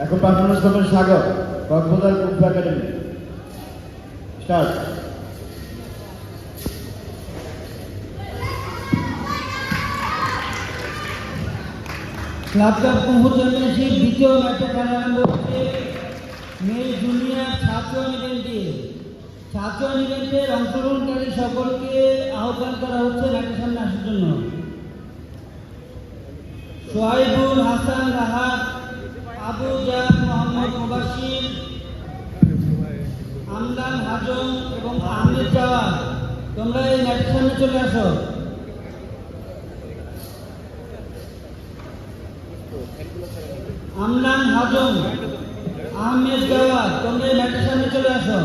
এখন পারফরমেন্স করবেন সাগর, কক্সবাজার কুম্ভ academy. Start. Club cup কুম্ভ championship দ্বিতীয় ম্যাচে খেলা আরম্ভ হচ্ছে মেল জুনিয়র ছাত্রান ইভেন্টে। ছাত্রান ইভেন্টের অংশগ্রহণকারী সকলকে আহ্বান করা হচ্ছে ম্যাচের সামনে আসার জন্য। সোহাইবুল হাসান রাহাত, আবু জাহ মোহাম্মদ মুবাশির, আমদান হাজম এবং আহমেদ জাওয়াদ, তোমরা এই ম্যাচের সামনে চলে আসো। আমদান হাজম, আহমেদ জাওয়াদ, তোমরা এই ম্যাচের সামনে চলে আসো।